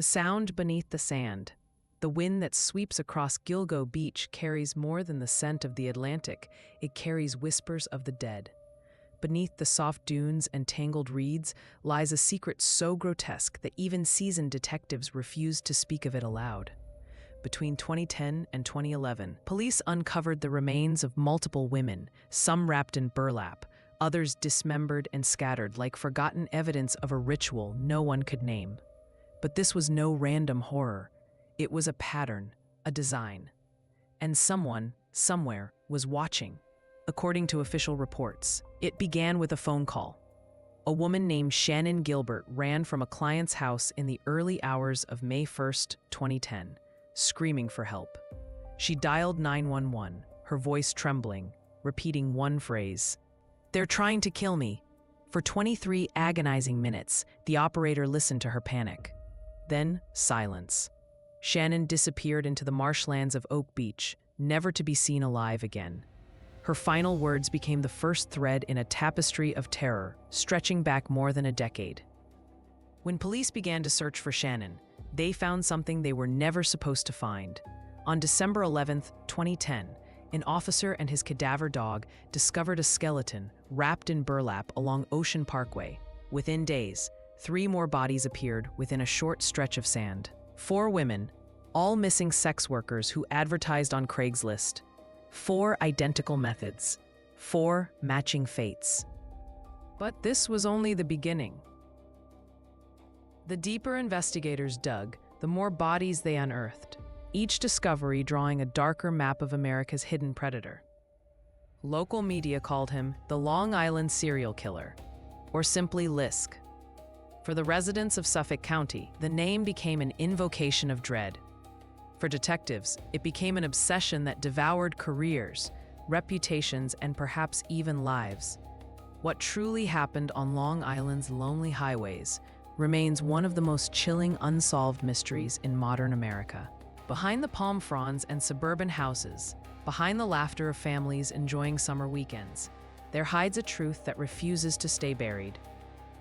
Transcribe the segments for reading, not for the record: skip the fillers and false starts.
The sound beneath the sand. The wind that sweeps across Gilgo Beach carries more than the scent of the Atlantic, it carries whispers of the dead. Beneath the soft dunes and tangled reeds lies a secret so grotesque that even seasoned detectives refused to speak of it aloud. Between 2010 and 2011, police uncovered the remains of multiple women, some wrapped in burlap, others dismembered and scattered like forgotten evidence of a ritual no one could name. But this was no random horror. It was a pattern, a design. And someone, somewhere, was watching. According to official reports, it began with a phone call. A woman named Shannan Gilbert ran from a client's house in the early hours of May 1st, 2010, screaming for help. She dialed 911, her voice trembling, repeating one phrase, "They're trying to kill me." For 23 agonizing minutes, the operator listened to her panic. Then, silence. Shannan disappeared into the marshlands of Oak Beach, never to be seen alive again. Her final words became the first thread in a tapestry of terror, stretching back more than a decade. When police began to search for Shannan, they found something they were never supposed to find. On December 11th, 2010, an officer and his cadaver dog discovered a skeleton wrapped in burlap along Ocean Parkway. Within days, 3 more bodies appeared within a short stretch of sand. 4 women, all missing sex workers who advertised on Craigslist. 4 identical methods. 4 matching fates. But this was only the beginning. The deeper investigators dug, the more bodies they unearthed, each discovery drawing a darker map of America's hidden predator. Local media called him the Long Island serial killer, or simply LISK. For the residents of Suffolk County, the name became an invocation of dread. For detectives, it became an obsession that devoured careers, reputations, and perhaps even lives. What truly happened on Long Island's lonely highways remains one of the most chilling unsolved mysteries in modern America. Behind the palm fronds and suburban houses, behind the laughter of families enjoying summer weekends, there hides a truth that refuses to stay buried.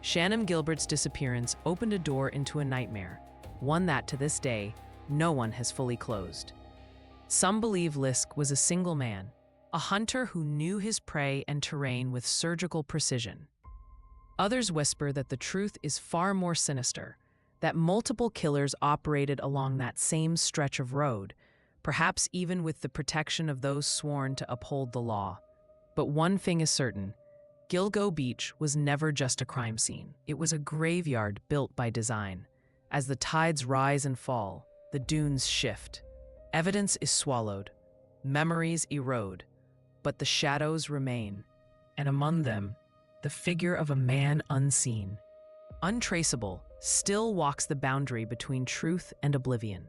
Shannan Gilbert's disappearance opened a door into a nightmare, one that, to this day, no one has fully closed. Some believe LISK was a single man, a hunter who knew his prey and terrain with surgical precision. Others whisper that the truth is far more sinister, that multiple killers operated along that same stretch of road, perhaps even with the protection of those sworn to uphold the law. But one thing is certain, Gilgo Beach was never just a crime scene. It was a graveyard built by design. As the tides rise and fall, the dunes shift. Evidence is swallowed. Memories erode. But the shadows remain. And among them, the figure of a man unseen. Untraceable, still walks the boundary between truth and oblivion.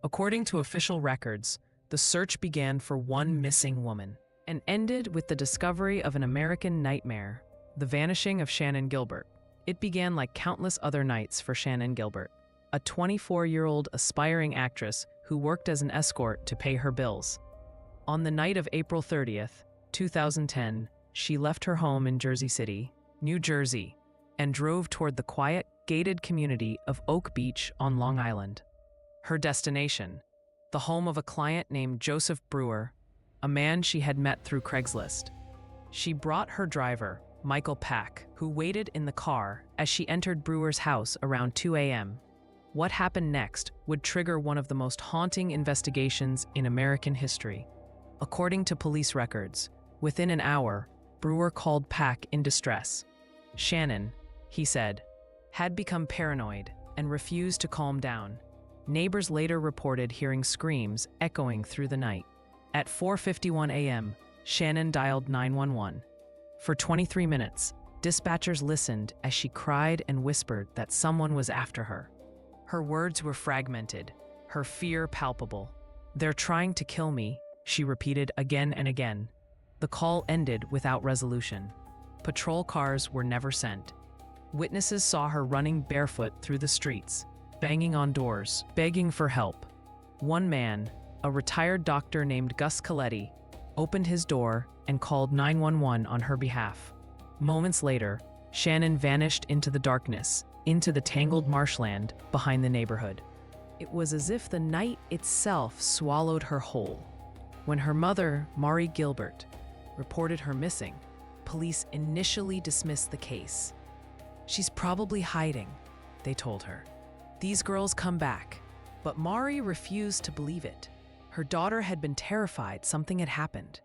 According to official records, the search began for one missing woman and ended with the discovery of an American nightmare, the vanishing of Shannan Gilbert. It began like countless other nights for Shannan Gilbert, a 24-year-old aspiring actress who worked as an escort to pay her bills. On the night of April 30th, 2010, she left her home in Jersey City, New Jersey, and drove toward the quiet, gated community of Oak Beach on Long Island. Her destination, the home of a client named Joseph Brewer, a man she had met through Craigslist. She brought her driver, Michael Pack, who waited in the car as she entered Brewer's house around 2 a.m. What happened next would trigger one of the most haunting investigations in American history. According to police records, within an hour, Brewer called Pack in distress. Shannan, he said, had become paranoid and refused to calm down. Neighbors later reported hearing screams echoing through the night. At 4:51 a.m., Shannan dialed 911. For 23 minutes, dispatchers listened as she cried and whispered that someone was after her. Her words were fragmented, her fear palpable. "They're trying to kill me," she repeated again and again. The call ended without resolution. Patrol cars were never sent. Witnesses saw her running barefoot through the streets, banging on doors, begging for help. One man, a retired doctor named Gus Coletti, opened his door and called 911 on her behalf. Moments later, Shannan vanished into the darkness, into the tangled marshland behind the neighborhood. It was as if the night itself swallowed her whole. When her mother, Mari Gilbert, reported her missing, police initially dismissed the case. "She's probably hiding," they told her. "These girls come back." But Mari refused to believe it. Her daughter had been terrified something had happened.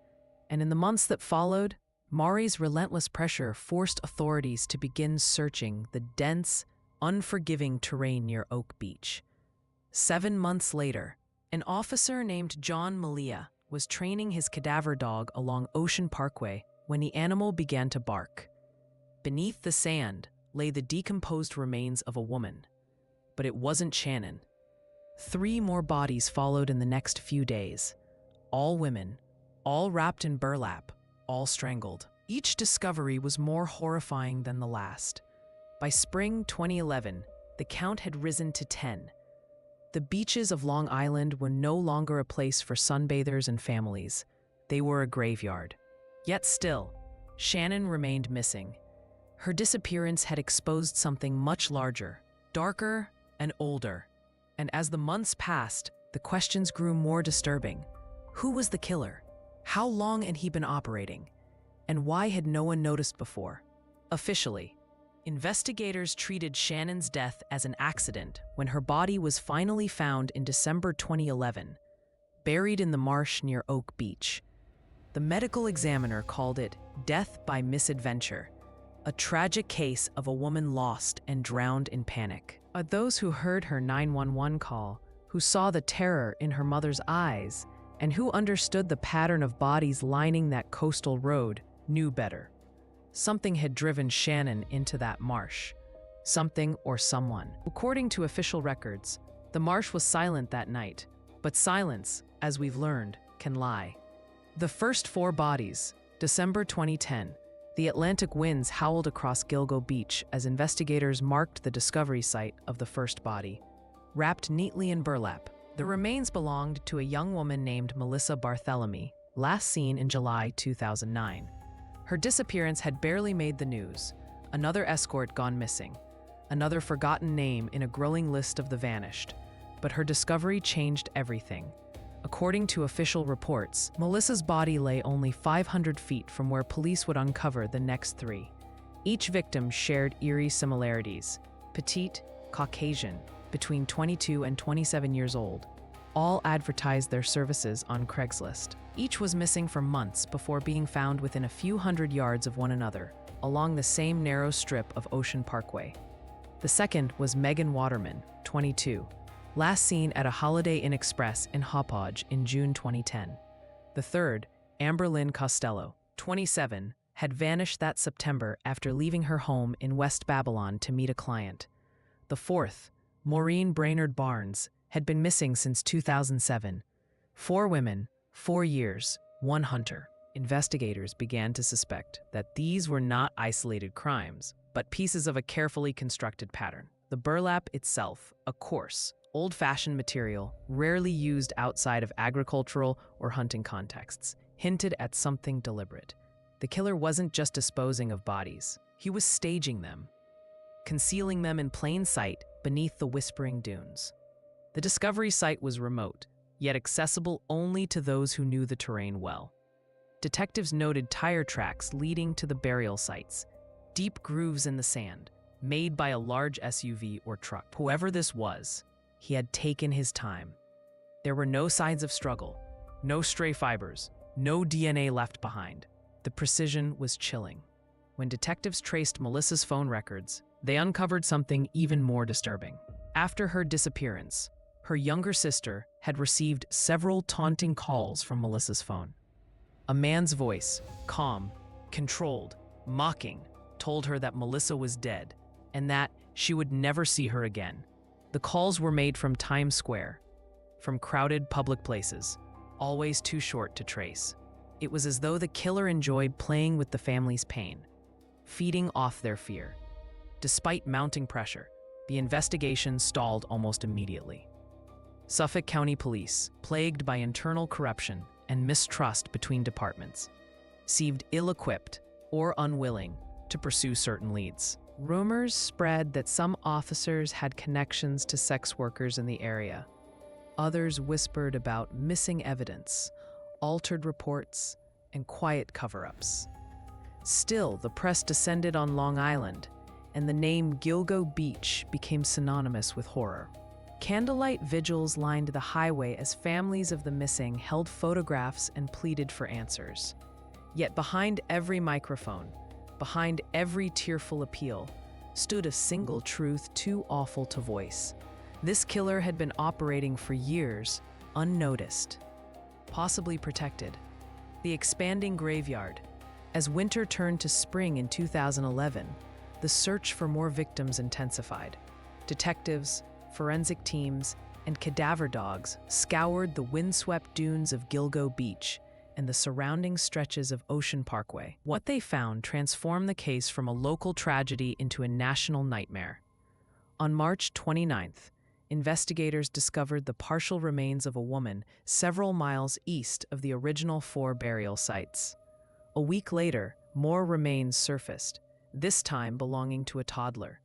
And in the months that followed, Mari's relentless pressure forced authorities to begin searching the dense, unforgiving terrain near Oak Beach. 7 months later, an officer named John Malia was training his cadaver dog along Ocean Parkway when the animal began to bark. Beneath the sand lay the decomposed remains of a woman. But it wasn't Shannan. 3 more bodies followed in the next few days. All women, all wrapped in burlap, all strangled. Each discovery was more horrifying than the last. By spring 2011, the count had risen to 10. The beaches of Long Island were no longer a place for sunbathers and families. They were a graveyard. Yet still, Shannan remained missing. Her disappearance had exposed something much larger, darker, and older. And as the months passed, the questions grew more disturbing. Who was the killer? How long had he been operating? And why had no one noticed before? Officially, investigators treated Shannan's death as an accident when her body was finally found in December 2011, buried in the marsh near Oak Beach. The medical examiner called it death by misadventure, a tragic case of a woman lost and drowned in panic. Those who heard her 911 call, who saw the terror in her mother's eyes, and who understood the pattern of bodies lining that coastal road, knew better. Something had driven Shannan into that marsh. Something or someone. According to official records, the marsh was silent that night, but silence, as we've learned, can lie. The first 4 bodies, December 2010, the Atlantic winds howled across Gilgo Beach as investigators marked the discovery site of the first body. Wrapped neatly in burlap, the remains belonged to a young woman named Melissa Barthélemy, last seen in July 2009. Her disappearance had barely made the news. Another escort gone missing. Another forgotten name in a growing list of the vanished. But her discovery changed everything. According to official reports, Melissa's body lay only 500 feet from where police would uncover the next 3. Each victim shared eerie similarities. Petite, Caucasian, between 22 and 27 years old. All advertised their services on Craigslist. Each was missing for months before being found within a few hundred yards of one another, along the same narrow strip of Ocean Parkway. The second was Megan Waterman, 22, last seen at a Holiday Inn Express in Hauppauge in June 2010. The third, Amber Lynn Costello, 27, had vanished that September after leaving her home in West Babylon to meet a client. The fourth, Maureen Brainerd Barnes, had been missing since 2007. 4 women, 4 years, 1 hunter. Investigators began to suspect that these were not isolated crimes, but pieces of a carefully constructed pattern. The burlap itself, a coarse, old-fashioned material, rarely used outside of agricultural or hunting contexts, hinted at something deliberate. The killer wasn't just disposing of bodies, he was staging them, concealing them in plain sight beneath the whispering dunes. The discovery site was remote, yet accessible only to those who knew the terrain well. Detectives noted tire tracks leading to the burial sites, deep grooves in the sand, made by a large SUV or truck. Whoever this was, he had taken his time. There were no signs of struggle, no stray fibers, no DNA left behind. The precision was chilling. When detectives traced Melissa's phone records, they uncovered something even more disturbing. After her disappearance, her younger sister had received several taunting calls from Melissa's phone. A man's voice, calm, controlled, mocking, told her that Melissa was dead and that she would never see her again. The calls were made from Times Square, from crowded public places, always too short to trace. It was as though the killer enjoyed playing with the family's pain, feeding off their fear. Despite mounting pressure, the investigation stalled almost immediately. Suffolk County Police, plagued by internal corruption and mistrust between departments, seemed ill-equipped or unwilling to pursue certain leads. Rumors spread that some officers had connections to sex workers in the area. Others whispered about missing evidence, altered reports, and quiet cover-ups. Still, the press descended on Long Island, and the name Gilgo Beach became synonymous with horror. Candlelight vigils lined the highway as families of the missing held photographs and pleaded for answers. Yet behind every microphone, behind every tearful appeal, stood a single truth too awful to voice. This killer had been operating for years, unnoticed, possibly protected. The expanding graveyard. As winter turned to spring in 2011, the search for more victims intensified. Detectives, forensic teams, and cadaver dogs scoured the windswept dunes of Gilgo Beach and the surrounding stretches of Ocean Parkway. What they found transformed the case from a local tragedy into a national nightmare. On March 29th, investigators discovered the partial remains of a woman several miles east of the original 4 burial sites. A week later, more remains surfaced, this time belonging to a toddler.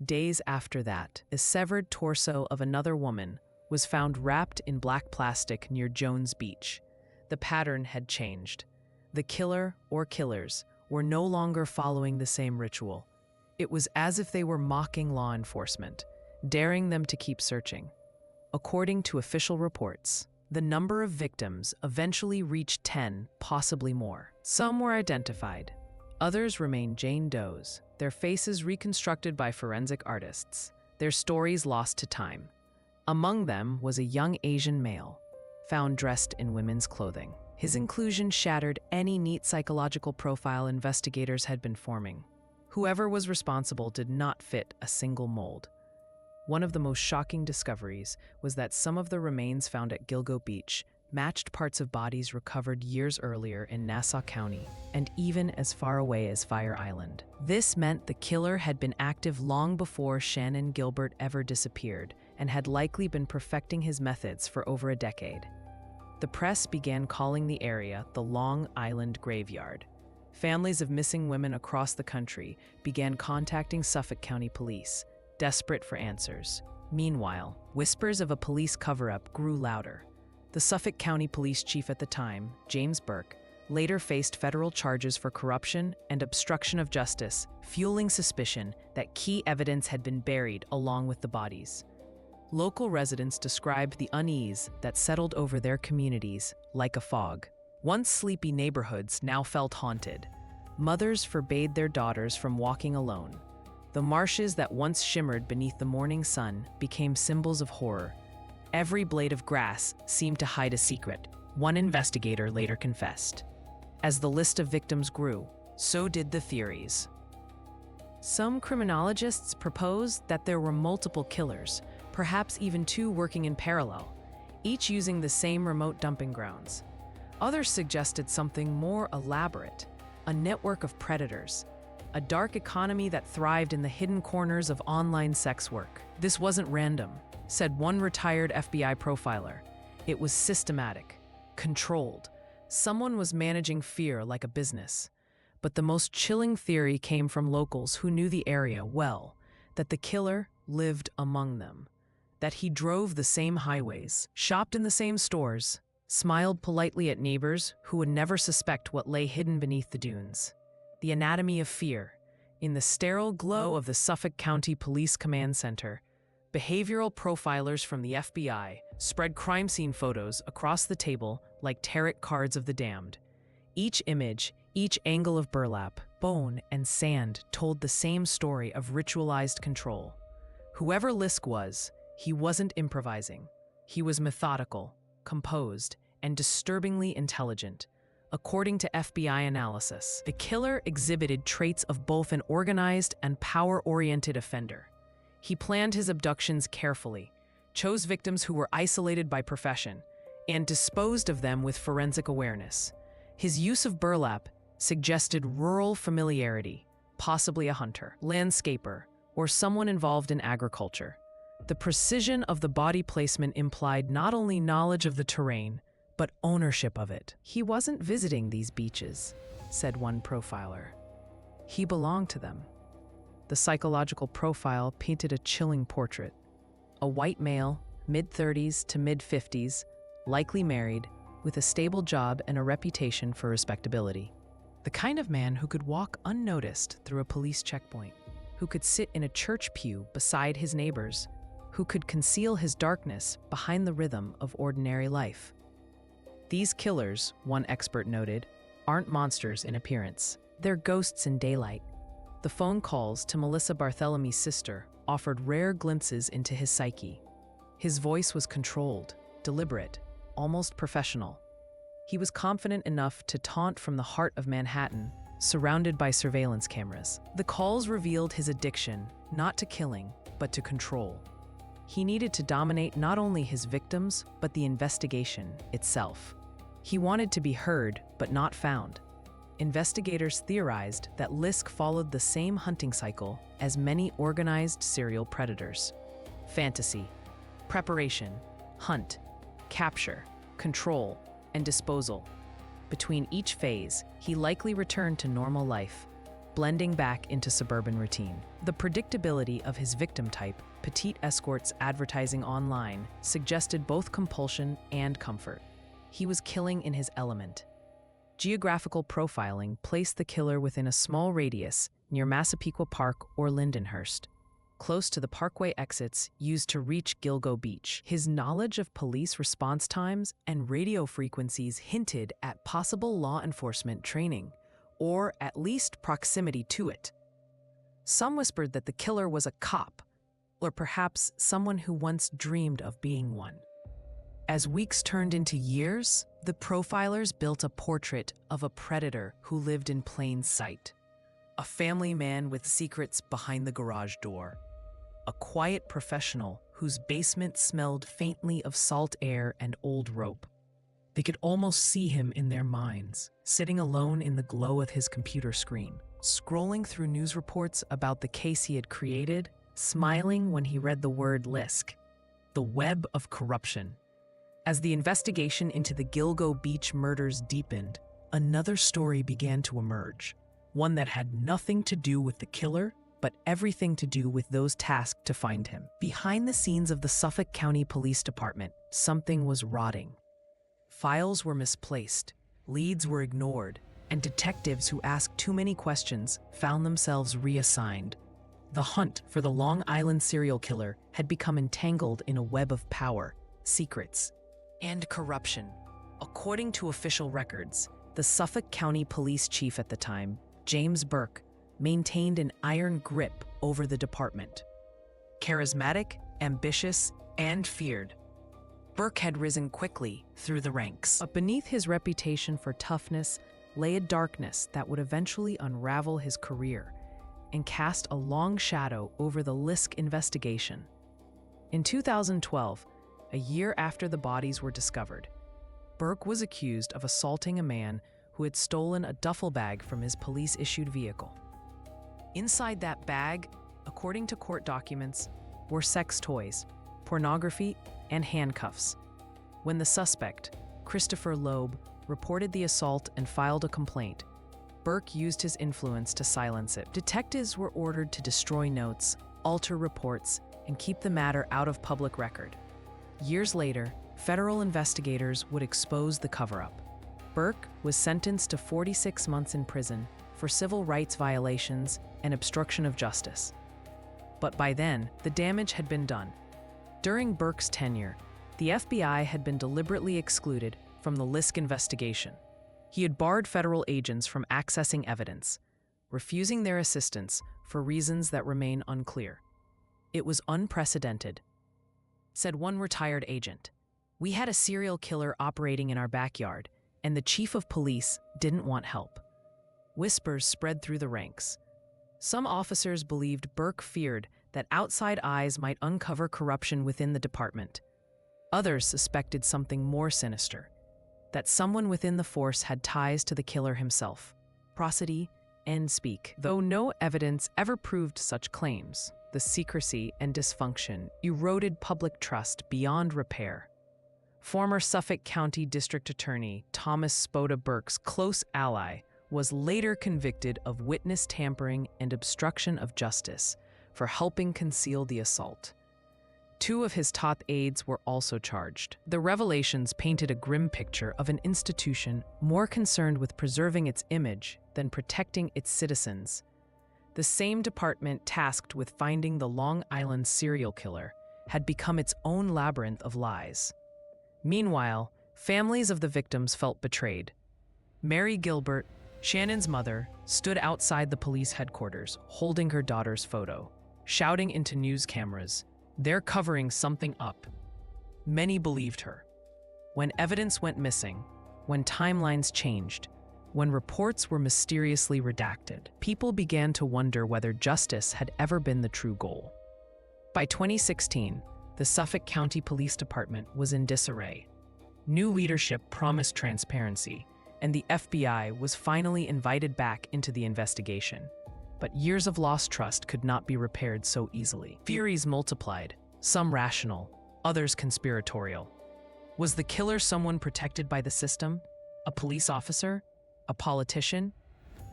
Days after that, a severed torso of another woman was found wrapped in black plastic near Jones Beach. The pattern had changed. The killer, or killers, were no longer following the same ritual. It was as if they were mocking law enforcement, daring them to keep searching. According to official reports, the number of victims eventually reached 10, possibly more. Some were identified. Others remained Jane Does, their faces reconstructed by forensic artists, their stories lost to time. Among them was a young Asian male, found dressed in women's clothing. His inclusion shattered any neat psychological profile investigators had been forming. Whoever was responsible did not fit a single mold. One of the most shocking discoveries was that some of the remains found at Gilgo Beach matched parts of bodies recovered years earlier in Nassau County, and even as far away as Fire Island. This meant the killer had been active long before Shannan Gilbert ever disappeared, and had likely been perfecting his methods for over a decade. The press began calling the area the Long Island Graveyard. Families of missing women across the country began contacting Suffolk County Police, desperate for answers. Meanwhile, whispers of a police cover-up grew louder. The Suffolk County Police Chief at the time, James Burke, later faced federal charges for corruption and obstruction of justice, fueling suspicion that key evidence had been buried along with the bodies. Local residents described the unease that settled over their communities like a fog. Once sleepy neighborhoods now felt haunted. Mothers forbade their daughters from walking alone. The marshes that once shimmered beneath the morning sun became symbols of horror. Every blade of grass seemed to hide a secret, one investigator later confessed. As the list of victims grew, so did the theories. Some criminologists proposed that there were multiple killers, perhaps even 2 working in parallel, each using the same remote dumping grounds. Others suggested something more elaborate, a network of predators, a dark economy that thrived in the hidden corners of online sex work. This wasn't random, said one retired FBI profiler. It was systematic, controlled. Someone was managing fear like a business. But the most chilling theory came from locals who knew the area well, that the killer lived among them, that he drove the same highways, shopped in the same stores, smiled politely at neighbors who would never suspect what lay hidden beneath the dunes. The anatomy of fear. In the sterile glow of the Suffolk County Police Command Center, behavioral profilers from the FBI spread crime scene photos across the table like tarot cards of the damned. Each image, each angle of burlap, bone, and sand told the same story of ritualized control. Whoever LISK was, he wasn't improvising. He was methodical, composed, and disturbingly intelligent. According to FBI analysis, the killer exhibited traits of both an organized and power-oriented offender. He planned his abductions carefully, chose victims who were isolated by profession, and disposed of them with forensic awareness. His use of burlap suggested rural familiarity, possibly a hunter, landscaper, or someone involved in agriculture. The precision of the body placement implied not only knowledge of the terrain, but ownership of it. He wasn't visiting these beaches, said one profiler. He belonged to them. the psychological profile painted a chilling portrait. A white male, mid-30s to mid-50s, likely married, with a stable job and a reputation for respectability. The kind of man who could walk unnoticed through a police checkpoint, who could sit in a church pew beside his neighbors, who could conceal his darkness behind the rhythm of ordinary life. These killers, one expert noted, aren't monsters in appearance. They're ghosts in daylight. The phone calls to Melissa Barthelomy's sister offered rare glimpses into his psyche. His voice was controlled, deliberate, almost professional. He was confident enough to taunt from the heart of Manhattan, surrounded by surveillance cameras. The calls revealed his addiction, not to killing, but to control. He needed to dominate not only his victims, but the investigation itself. He wanted to be heard, but not found. Investigators theorized that LISK followed the same hunting cycle as many organized serial predators. Fantasy, preparation, hunt, capture, control, and disposal. Between each phase, he likely returned to normal life, blending back into suburban routine. The predictability of his victim type, petite escorts advertising online, suggested both compulsion and comfort. He was killing in his element. Geographical profiling placed the killer within a small radius near Massapequa Park or Lindenhurst, close to the parkway exits used to reach Gilgo Beach. His knowledge of police response times and radio frequencies hinted at possible law enforcement training, or at least proximity to it. Some whispered that the killer was a cop, or perhaps someone who once dreamed of being one. As weeks turned into years, the profilers built a portrait of a predator who lived in plain sight. A family man with secrets behind the garage door. A quiet professional whose basement smelled faintly of salt air and old rope. They could almost see him in their minds, sitting alone in the glow of his computer screen, scrolling through news reports about the case he had created, smiling when he read the word LISK, the web of corruption. As the investigation into the Gilgo Beach murders deepened, another story began to emerge, one that had nothing to do with the killer, but everything to do with those tasked to find him. Behind the scenes of the Suffolk County Police Department, something was rotting. Files were misplaced, leads were ignored, and detectives who asked too many questions found themselves reassigned. The hunt for the Long Island serial killer had become entangled in a web of power, secrets, and corruption. According to official records, the Suffolk County Police Chief at the time, James Burke, maintained an iron grip over the department. Charismatic, ambitious, and feared, Burke had risen quickly through the ranks. But beneath his reputation for toughness lay a darkness that would eventually unravel his career and cast a long shadow over the LISK investigation. In 2012, a year after the bodies were discovered, Burke was accused of assaulting a man who had stolen a duffel bag from his police-issued vehicle. Inside that bag, according to court documents, were sex toys, pornography, and handcuffs. When the suspect, Christopher Loeb, reported the assault and filed a complaint, Burke used his influence to silence it. Detectives were ordered to destroy notes, alter reports, and keep the matter out of public record. Years later, federal investigators would expose the cover-up. Burke was sentenced to 46 months in prison for civil rights violations and obstruction of justice. But by then, the damage had been done. During Burke's tenure, the FBI had been deliberately excluded from the LISK investigation. He had barred federal agents from accessing evidence, refusing their assistance for reasons that remain unclear. It was unprecedented, said one retired agent. We had a serial killer operating in our backyard, and the chief of police didn't want help. Whispers spread through the ranks. Some officers believed Burke feared that outside eyes might uncover corruption within the department. Others suspected something more sinister, that someone within the force had ties to the killer himself. Prosody and speak. Though no evidence ever proved such claims, the secrecy and dysfunction eroded public trust beyond repair. Former Suffolk County District Attorney Thomas Spoda Burke's close ally was later convicted of witness tampering and obstruction of justice for helping conceal the assault. 2 of his top aides were also charged. The revelations painted a grim picture of an institution more concerned with preserving its image than protecting its citizens. The same department tasked with finding the Long Island serial killer had become its own labyrinth of lies. Meanwhile, families of the victims felt betrayed. Mary Gilbert, Shannan's mother, stood outside the police headquarters holding her daughter's photo, shouting into news cameras, "They're covering something up." Many believed her. When evidence went missing, when timelines changed, when reports were mysteriously redacted, people began to wonder whether justice had ever been the true goal. By 2016, the Suffolk County Police Department was in disarray. New leadership promised transparency, and the FBI was finally invited back into the investigation. But years of lost trust could not be repaired so easily. Theories multiplied, some rational, others conspiratorial. Was the killer someone protected by the system? A police officer? A politician?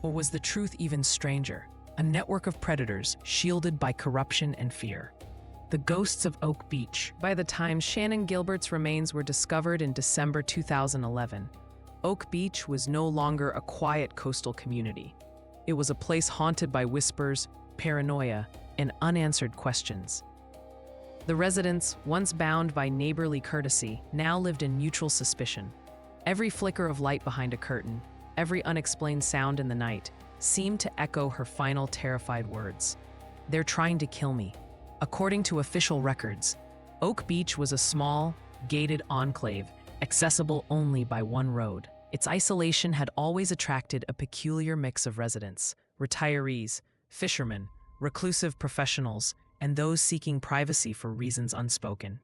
Or was the truth even stranger? A network of predators shielded by corruption and fear. The ghosts of Oak Beach. By the time Shannan Gilbert's remains were discovered in December 2011, Oak Beach was no longer a quiet coastal community. It was a place haunted by whispers, paranoia, and unanswered questions. The residents, once bound by neighborly courtesy, now lived in mutual suspicion. Every flicker of light behind a curtain, every unexplained sound in the night, seemed to echo her final terrified words. "They're trying to kill me." According to official records, Oak Beach was a small, gated enclave, accessible only by one road. Its isolation had always attracted a peculiar mix of residents: retirees, fishermen, reclusive professionals, and those seeking privacy for reasons unspoken.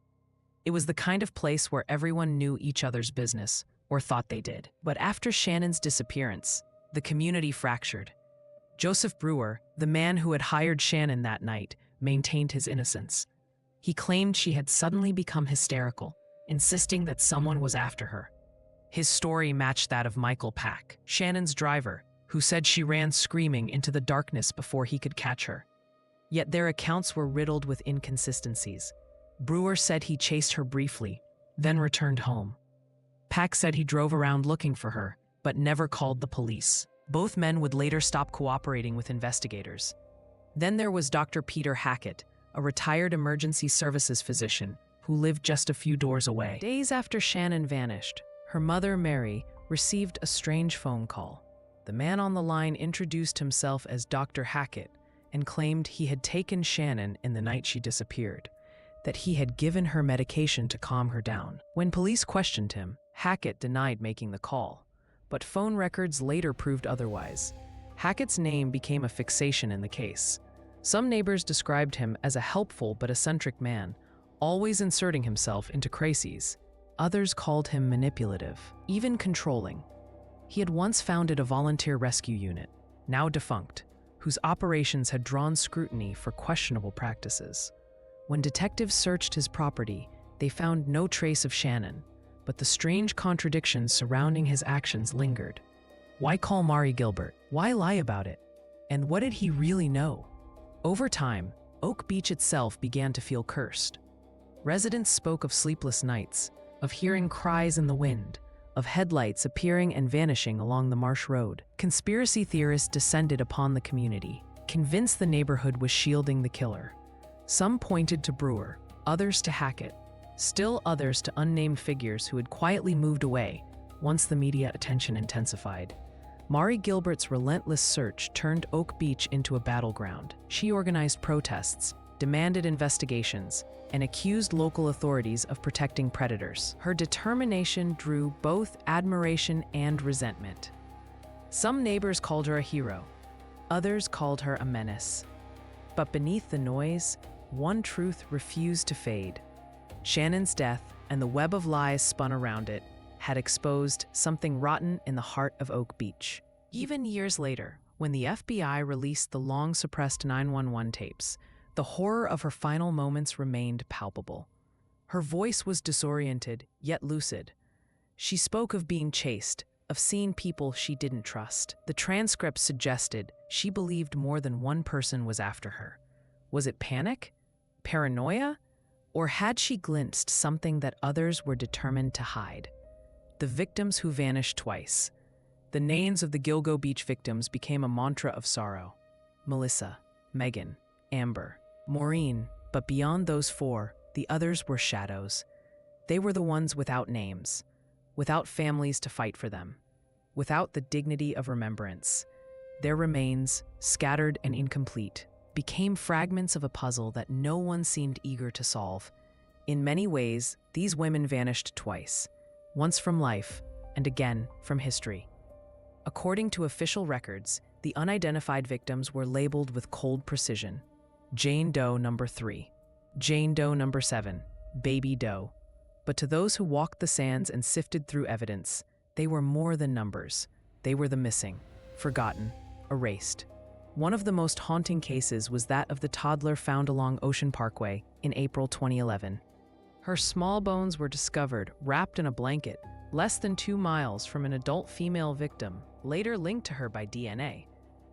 It was the kind of place where everyone knew each other's business, or thought they did. But after Shannan's disappearance, the community fractured. Joseph Brewer, the man who had hired Shannan that night, maintained his innocence. He claimed she had suddenly become hysterical, insisting that someone was after her. His story matched that of Michael Pack, Shannan's driver, who said she ran screaming into the darkness before he could catch her. Yet their accounts were riddled with inconsistencies. Brewer said he chased her briefly, then returned home. Pack said he drove around looking for her, but never called the police. Both men would later stop cooperating with investigators. Then there was Dr. Peter Hackett, a retired emergency services physician who lived just a few doors away. Days after Shannan vanished, her mother, Mary, received a strange phone call. The man on the line introduced himself as Dr. Hackett and claimed he had taken Shannan in the night she disappeared, that he had given her medication to calm her down. When police questioned him, Hackett denied making the call, but phone records later proved otherwise. Hackett's name became a fixation in the case. Some neighbors described him as a helpful but eccentric man, always inserting himself into crises. Others called him manipulative, even controlling. He had once founded a volunteer rescue unit, now defunct, whose operations had drawn scrutiny for questionable practices. When detectives searched his property, they found no trace of Shannan, but the strange contradictions surrounding his actions lingered. Why call Mari Gilbert? Why lie about it? And what did he really know? Over time, Oak Beach itself began to feel cursed. Residents spoke of sleepless nights, of hearing cries in the wind, of headlights appearing and vanishing along the marsh road. Conspiracy theorists descended upon the community, convinced the neighborhood was shielding the killer. Some pointed to Brewer, others to Hackett, still others to unnamed figures who had quietly moved away once the media attention intensified. Mari Gilbert's relentless search turned Oak Beach into a battleground. She organized protests, demanded investigations, and accused local authorities of protecting predators. Her determination drew both admiration and resentment. Some neighbors called her a hero, others called her a menace. But beneath the noise, one truth refused to fade. Shannan's death and the web of lies spun around it had exposed something rotten in the heart of Oak Beach. Even years later, when the FBI released the long-suppressed 911 tapes, the horror of her final moments remained palpable. Her voice was disoriented, yet lucid. She spoke of being chased, of seeing people she didn't trust. The transcript suggested she believed more than one person was after her. Was it panic? Paranoia? Or had she glimpsed something that others were determined to hide? The victims who vanished twice. The names of the Gilgo Beach victims became a mantra of sorrow. Melissa, Megan, Amber, Maureen, but beyond those four, the others were shadows. They were the ones without names, without families to fight for them, without the dignity of remembrance. Their remains, scattered and incomplete, became fragments of a puzzle that no one seemed eager to solve. In many ways, these women vanished twice, once from life and again from history. According to official records, the unidentified victims were labeled with cold precision. Jane Doe number 3, Jane Doe number 7, Baby Doe. But to those who walked the sands and sifted through evidence, they were more than numbers. They were the missing, forgotten, erased. One of the most haunting cases was that of the toddler found along Ocean Parkway in April 2011. Her small bones were discovered wrapped in a blanket less than 2 miles from an adult female victim, later linked to her by DNA.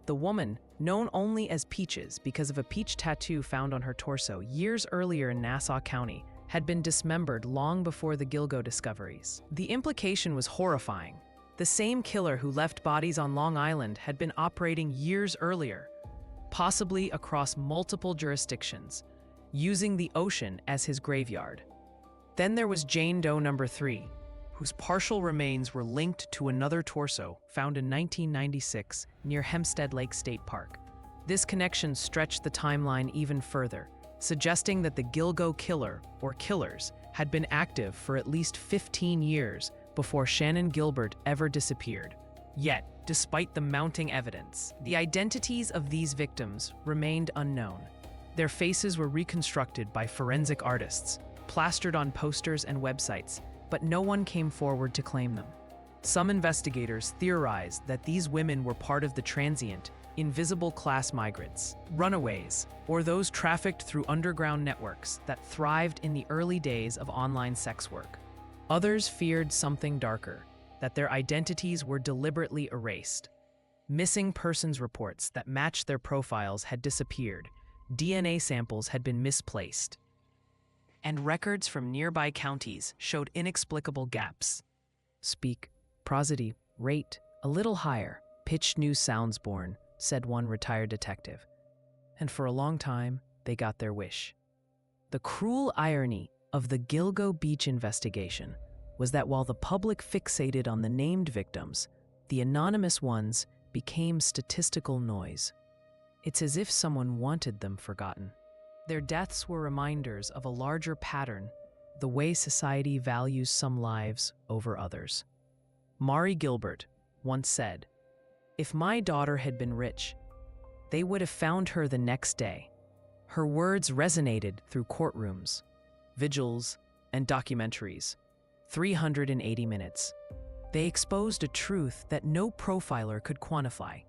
The woman, known only as Peaches because of a peach tattoo found on her torso years earlier in Nassau County, had been dismembered long before the Gilgo discoveries. The implication was horrifying. The same killer who left bodies on Long Island had been operating years earlier, possibly across multiple jurisdictions, using the ocean as his graveyard. Then there was Jane Doe number 3, whose partial remains were linked to another torso found in 1996 near Hempstead Lake State Park. This connection stretched the timeline even further, suggesting that the Gilgo Killer, or killers, had been active for at least 15 years before Shannan Gilbert ever disappeared. Yet, despite the mounting evidence, the identities of these victims remained unknown. Their faces were reconstructed by forensic artists, plastered on posters and websites, but no one came forward to claim them. Some investigators theorized that these women were part of the transient, invisible class migrants, runaways, or those trafficked through underground networks that thrived in the early days of online sex work. Others feared something darker, that their identities were deliberately erased. Missing persons reports that matched their profiles had disappeared, DNA samples had been misplaced, and records from nearby counties showed inexplicable gaps. Speak, prosody, rate, a little higher, pitched new sounds born, said one retired detective. And for a long time, they got their wish. The cruel irony of the Gilgo Beach investigation was that while the public fixated on the named victims, the anonymous ones became statistical noise. It's as if someone wanted them forgotten. Their deaths were reminders of a larger pattern, the way society values some lives over others. Mari Gilbert once said, "If my daughter had been rich, they would have found her the next day." Her words resonated through courtrooms, vigils, and documentaries. 380 minutes. They exposed a truth that no profiler could quantify.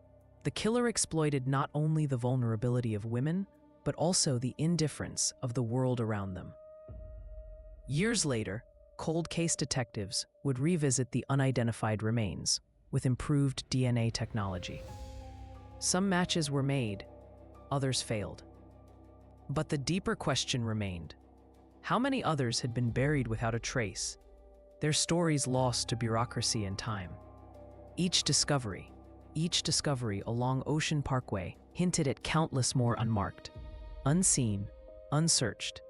The killer exploited not only the vulnerability of women, but also the indifference of the world around them. Years later, cold case detectives would revisit the unidentified remains with improved DNA technology. Some matches were made, others failed. But the deeper question remained. How many others had been buried without a trace, their stories lost to bureaucracy and time? Each discovery along Ocean Parkway hinted at countless more unmarked, unseen, unsearched.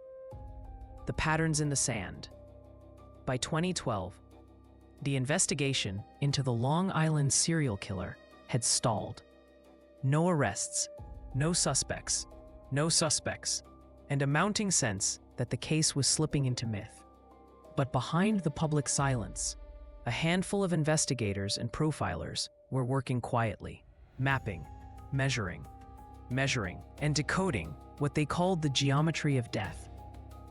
The patterns in the sand. By 2012, the investigation into the Long Island serial killer had stalled. No arrests, no suspects, and a mounting sense that the case was slipping into myth. But behind the public silence, a handful of investigators and profilers were working quietly, mapping, measuring, and decoding what they called the geometry of death.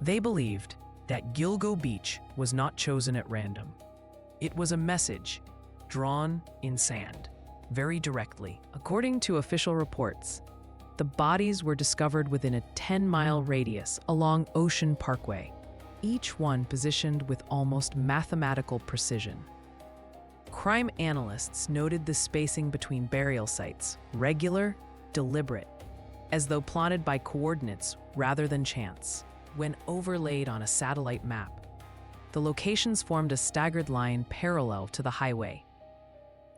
They believed that Gilgo Beach was not chosen at random. It was a message drawn in sand, very directly. According to official reports, the bodies were discovered within a 10-mile radius along Ocean Parkway, each one positioned with almost mathematical precision. Crime analysts noted the spacing between burial sites, regular, deliberate, as though plotted by coordinates rather than chance. When overlaid on a satellite map, the locations formed a staggered line parallel to the highway,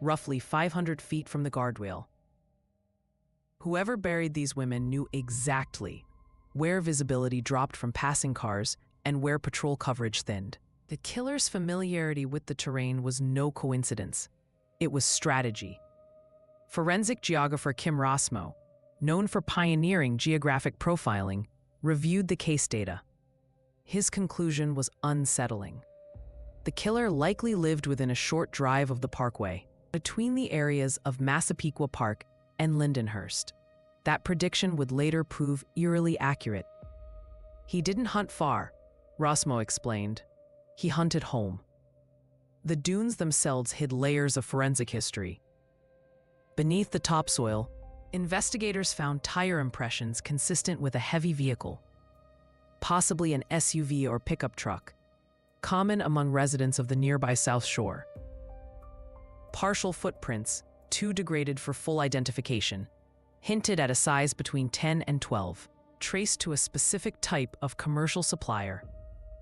roughly 500 feet from the guardrail. Whoever buried these women knew exactly where visibility dropped from passing cars and where patrol coverage thinned. The killer's familiarity with the terrain was no coincidence. It was strategy. Forensic geographer Kim Rosmo, known for pioneering geographic profiling, reviewed the case data. His conclusion was unsettling. The killer likely lived within a short drive of the parkway, between the areas of Massapequa Park and Lindenhurst. That prediction would later prove eerily accurate. He didn't hunt far, Rosmo explained. He hunted home. The dunes themselves hid layers of forensic history. Beneath the topsoil, investigators found tire impressions consistent with a heavy vehicle, possibly an SUV or pickup truck, common among residents of the nearby South Shore. Partial footprints, too degraded for full identification, hinted at a size between 10 and 12, traced to a specific type of commercial supplier,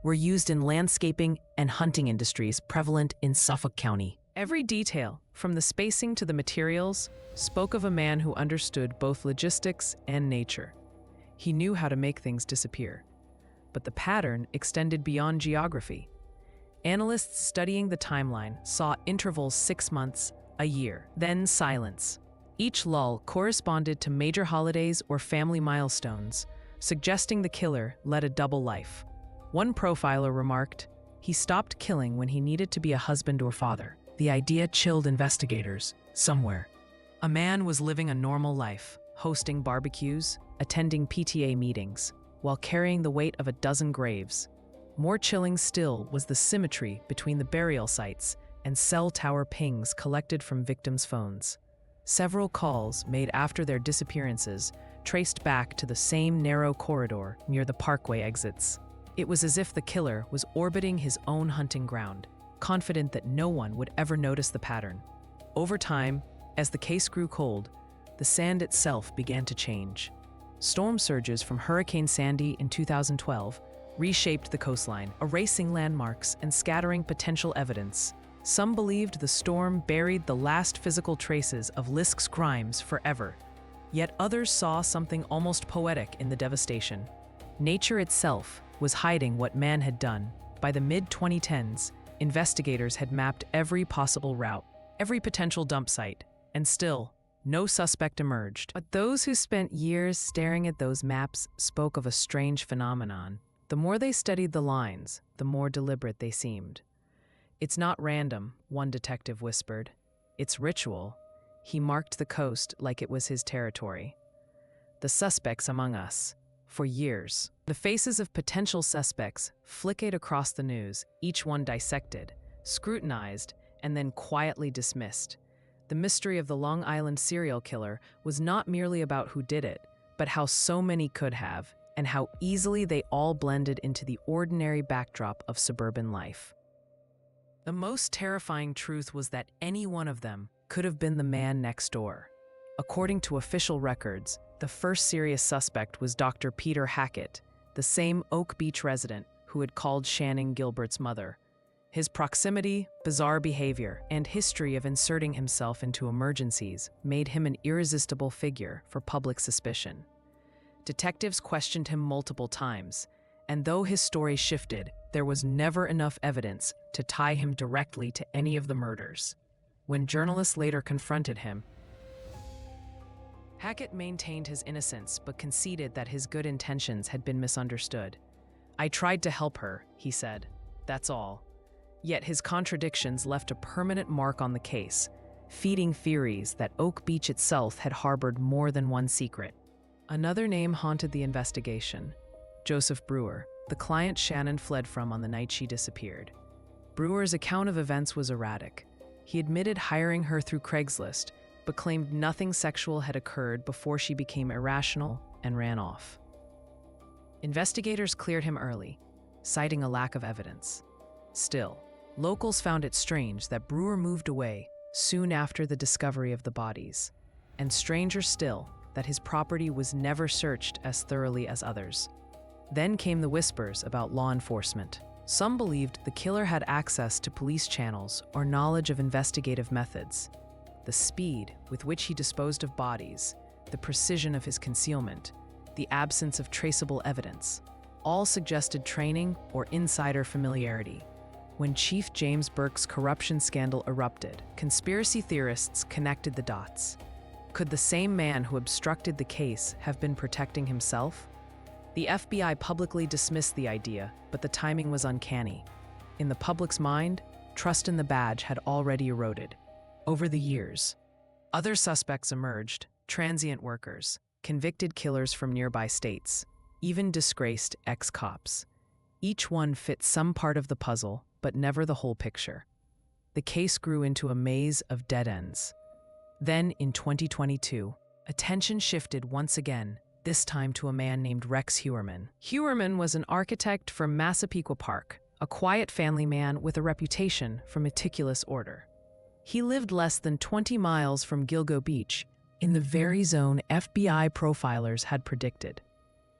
were used in landscaping and hunting industries prevalent in Suffolk County. Every detail, from the spacing to the materials, spoke of a man who understood both logistics and nature. He knew how to make things disappear. But the pattern extended beyond geography. Analysts studying the timeline saw intervals 6 months, a year, then silence. Each lull corresponded to major holidays or family milestones, suggesting the killer led a double life. One profiler remarked, "He stopped killing when he needed to be a husband or father." The idea chilled investigators, somewhere. A man was living a normal life, hosting barbecues, attending PTA meetings, while carrying the weight of a dozen graves. More chilling still was the symmetry between the burial sites and cell tower pings collected from victims' phones. Several calls made after their disappearances traced back to the same narrow corridor near the parkway exits. It was as if the killer was orbiting his own hunting ground, confident that no one would ever notice the pattern. Over time, as the case grew cold, the sand itself began to change. Storm surges from Hurricane Sandy in 2012 reshaped the coastline, erasing landmarks and scattering potential evidence. Some believed the storm buried the last physical traces of LISK's crimes forever. Yet others saw something almost poetic in the devastation. Nature itself was hiding what man had done. By the mid-2010s, investigators had mapped every possible route, every potential dump site, and still, no suspect emerged. But those who spent years staring at those maps spoke of a strange phenomenon. The more they studied the lines, the more deliberate they seemed. "It's not random," one detective whispered. "It's ritual." He marked the coast like it was his territory. The suspects among us. For years, the faces of potential suspects flickered across the news, each one dissected, scrutinized, and then quietly dismissed. The mystery of the Long Island serial killer was not merely about who did it, but how so many could have, and how easily they all blended into the ordinary backdrop of suburban life. The most terrifying truth was that any one of them could have been the man next door. According to official records, the first serious suspect was Dr. Peter Hackett, the same Oak Beach resident who had called Shannan Gilbert's mother. His proximity, bizarre behavior, and history of inserting himself into emergencies made him an irresistible figure for public suspicion. Detectives questioned him multiple times, and though his story shifted, there was never enough evidence to tie him directly to any of the murders. When journalists later confronted him, Hackett maintained his innocence but conceded that his good intentions had been misunderstood. "I tried to help her," he said. "That's all." Yet his contradictions left a permanent mark on the case, feeding theories that Oak Beach itself had harbored more than one secret. Another name haunted the investigation: Joseph Brewer, the client Shannan fled from on the night she disappeared. Brewer's account of events was erratic. He admitted hiring her through Craigslist, but claimed nothing sexual had occurred before she became irrational and ran off. Investigators cleared him early, citing a lack of evidence. Still, Locals found it strange that Brewer moved away soon after the discovery of the bodies, and stranger still that his property was never searched as thoroughly as others. Then came the whispers about law enforcement. Some believed the killer had access to police channels or knowledge of investigative methods. The speed with which he disposed of bodies, the precision of his concealment, the absence of traceable evidence, all suggested training or insider familiarity. When Chief James Burke's corruption scandal erupted, conspiracy theorists connected the dots. Could the same man who obstructed the case have been protecting himself? The FBI publicly dismissed the idea, but the timing was uncanny. In the public's mind, trust in the badge had already eroded. Over the years, other suspects emerged: transient workers, convicted killers from nearby states, even disgraced ex-cops. Each one fit some part of the puzzle, but never the whole picture. The case grew into a maze of dead ends. Then, in 2022, attention shifted once again, this time to a man named Rex Heuermann. Heuermann was an architect from Massapequa Park, a quiet family man with a reputation for meticulous order. He lived less than 20 miles from Gilgo Beach, in the very zone FBI profilers had predicted.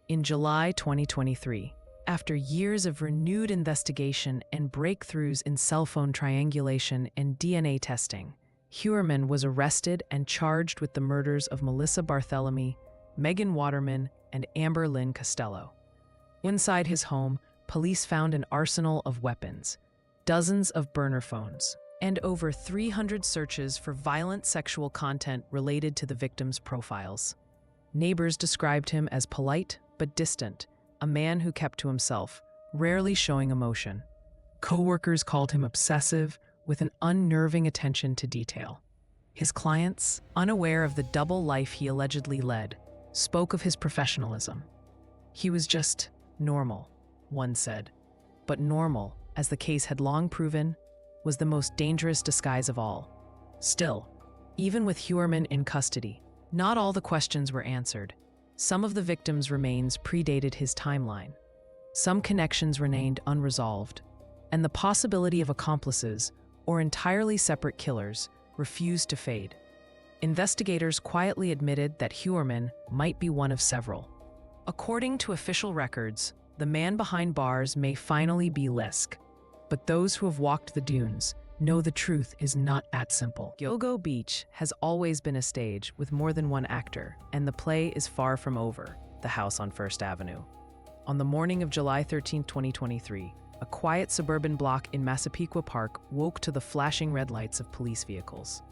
In July 2023, after years of renewed investigation and breakthroughs in cell phone triangulation and DNA testing, Heuermann was arrested and charged with the murders of Melissa Barthelemy, Megan Waterman, and Amber Lynn Costello. Inside his home, police found an arsenal of weapons, dozens of burner phones, and over 300 searches for violent sexual content related to the victims' profiles. Neighbors described him as polite but distant, a man who kept to himself, rarely showing emotion. Co-workers called him obsessive, with an unnerving attention to detail. His clients, unaware of the double life he allegedly led, spoke of his professionalism. He was just normal, one said. But normal, as the case had long proven, was the most dangerous disguise of all. Still, even with Heuermann in custody, not all the questions were answered. Some of the victims' remains predated his timeline. Some connections remained unresolved, and the possibility of accomplices or entirely separate killers refused to fade. Investigators quietly admitted that Heuermann might be one of several. According to official records, the man behind bars may finally be LISK, but those who have walked the dunes know the truth is not that simple. Gilgo Beach has always been a stage with more than one actor, and the play is far from over. The house on First Avenue. On the morning of July 13, 2023, a quiet suburban block in Massapequa Park woke to the flashing red lights of police vehicles.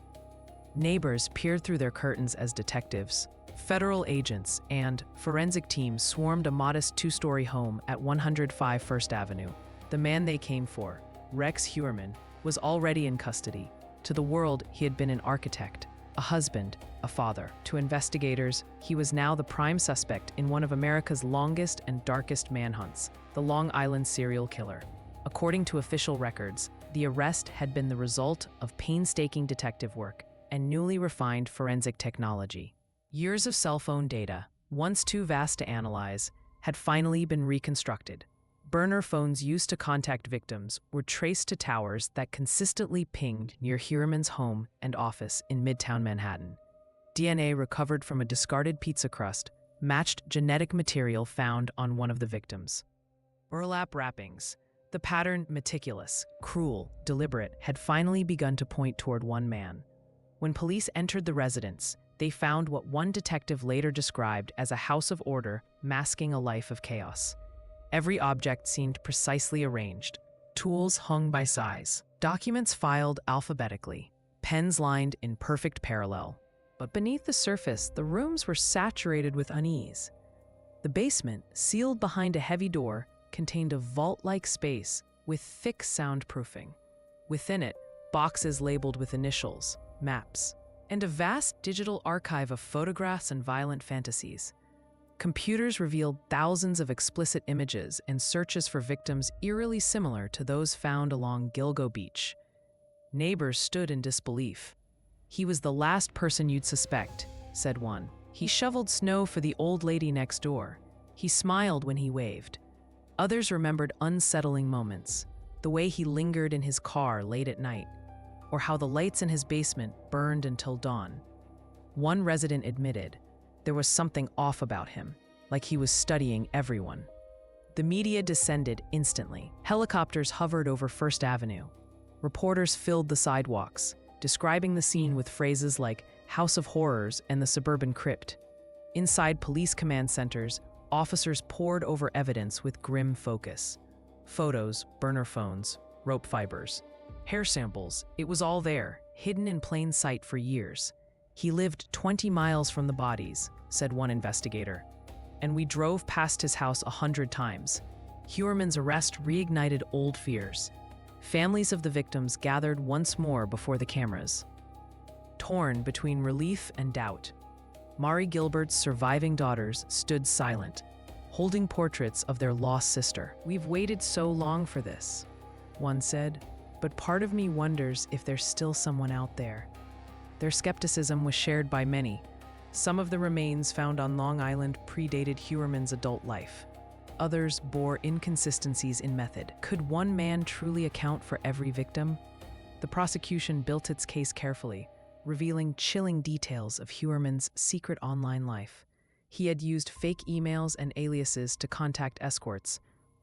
Neighbors peered through their curtains as detectives, federal agents, and forensic teams swarmed a modest two-story home at 105 First Avenue. The man they came for, Rex Heuermann, was already in custody. To the world, he had been an architect, a husband, a father. To investigators, he was now the prime suspect in one of America's longest and darkest manhunts, the Long Island serial killer. According to official records, the arrest had been the result of painstaking detective work and newly refined forensic technology. Years of cell phone data, once too vast to analyze, had finally been reconstructed. Burner phones used to contact victims were traced to towers that consistently pinged near Heuermann's home and office in Midtown Manhattan. DNA recovered from a discarded pizza crust matched genetic material found on one of the victims. Burlap wrappings, the pattern meticulous, cruel, deliberate, had finally begun to point toward one man. When police entered the residence, they found what one detective later described as a house of order masking a life of chaos. Every object seemed precisely arranged, tools hung by size, documents filed alphabetically, pens lined in perfect parallel. But beneath the surface, the rooms were saturated with unease. The basement, sealed behind a heavy door, contained a vault-like space with thick soundproofing. Within it, boxes labeled with initials, maps, and a vast digital archive of photographs and violent fantasies. Computers revealed thousands of explicit images and searches for victims eerily similar to those found along Gilgo Beach. Neighbors stood in disbelief. "He was the last person you'd suspect," said one. "He shoveled snow for the old lady next door. He smiled when he waved." Others remembered unsettling moments. the way he lingered in his car late at night, or how the lights in his basement burned until dawn. One resident admitted there was something off about him, like he was studying everyone. The media descended instantly. Helicopters hovered over First Avenue. Reporters filled the sidewalks, describing the scene with phrases like House of Horrors and the Suburban Crypt. Inside police command centers, officers pored over evidence with grim focus. Photos, burner phones, rope fibers, hair samples, it was all there, hidden in plain sight for years. He lived 20 miles from the bodies, said one investigator. And we drove past his house 100 times. Heuermann's arrest reignited old fears. Families of the victims gathered once more before the cameras. Torn between relief and doubt, Mari Gilbert's surviving daughters stood silent, holding portraits of their lost sister. "We've waited so long for this," one said, "but part of me wonders if there's still someone out there." Their skepticism was shared by many. Some of the remains found on Long Island predated Heuermann's adult life. Others bore inconsistencies in method. Could one man truly account for every victim? The prosecution built its case carefully, revealing chilling details of Heuermann's secret online life. He had used fake emails and aliases to contact escorts,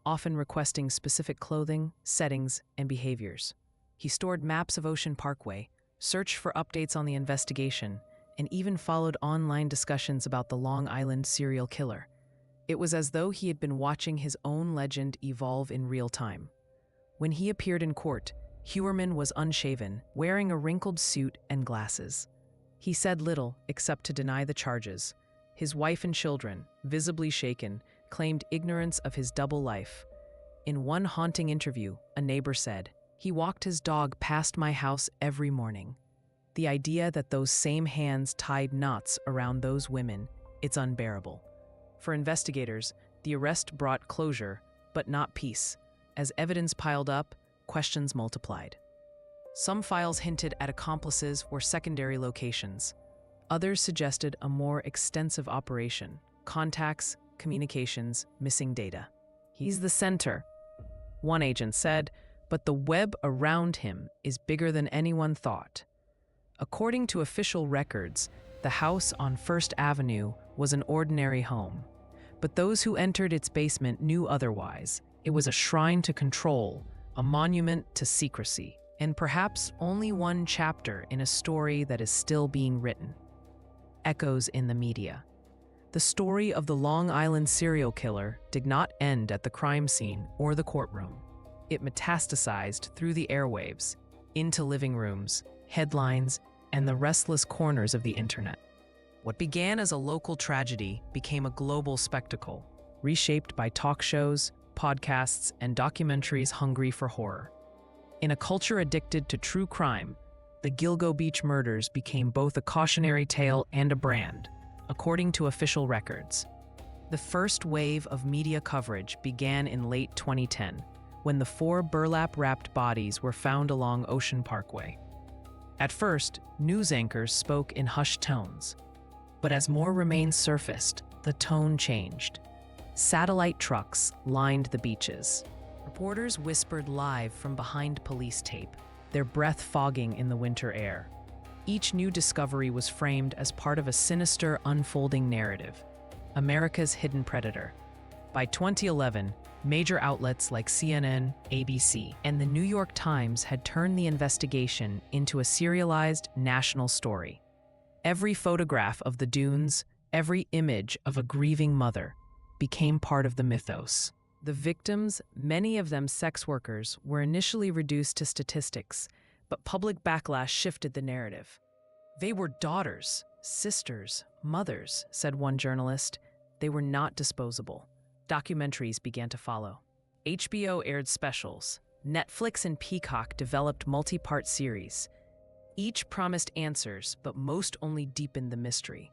often requesting specific clothing, settings, and behaviors. He stored maps of Ocean Parkway, searched for updates on the investigation, and even followed online discussions about the Long Island serial killer. It was as though he had been watching his own legend evolve in real time. When he appeared in court, Heuermann was unshaven, wearing a wrinkled suit and glasses. He said little except to deny the charges. His wife and children, visibly shaken, claimed ignorance of his double life. In one haunting interview, a neighbor said, "He walked his dog past my house every morning." The idea that those same hands tied knots around those women, it's unbearable. For investigators, the arrest brought closure, but not peace. As evidence piled up, questions multiplied. Some files hinted at accomplices or secondary locations. Others suggested a more extensive operation: contacts, communications, missing data. "He's the center," one agent said, "but the web around him is bigger than anyone thought." According to official records, the house on First Avenue was an ordinary home. But those who entered its basement knew otherwise. It was a shrine to control, a monument to secrecy, and perhaps only one chapter in a story that is still being written. Echoes in the media. The story of the Long Island serial killer did not end at the crime scene or the courtroom. It metastasized through the airwaves, into living rooms, headlines, and the restless corners of the internet. What began as a local tragedy became a global spectacle, reshaped by talk shows, podcasts, and documentaries hungry for horror. In a culture addicted to true crime, the Gilgo Beach Murders became both a cautionary tale and a brand, according to official records. The first wave of media coverage began in late 2010, when the 4 burlap-wrapped bodies were found along Ocean Parkway. At first, news anchors spoke in hushed tones. But as more remains surfaced, the tone changed. Satellite trucks lined the beaches. Reporters whispered live from behind police tape, their breath fogging in the winter air. Each new discovery was framed as part of a sinister, unfolding narrative: America's hidden predator. By 2011, major outlets like CNN, ABC, and the New York Times had turned the investigation into a serialized national story. Every photograph of the dunes, every image of a grieving mother, became part of the mythos. The victims, many of them sex workers, were initially reduced to statistics, but public backlash shifted the narrative. "They were daughters, sisters, mothers," said one journalist. "They were not disposable." Documentaries began to follow. HBO aired specials. Netflix and Peacock developed multi-part series. Each promised answers, but most only deepened the mystery.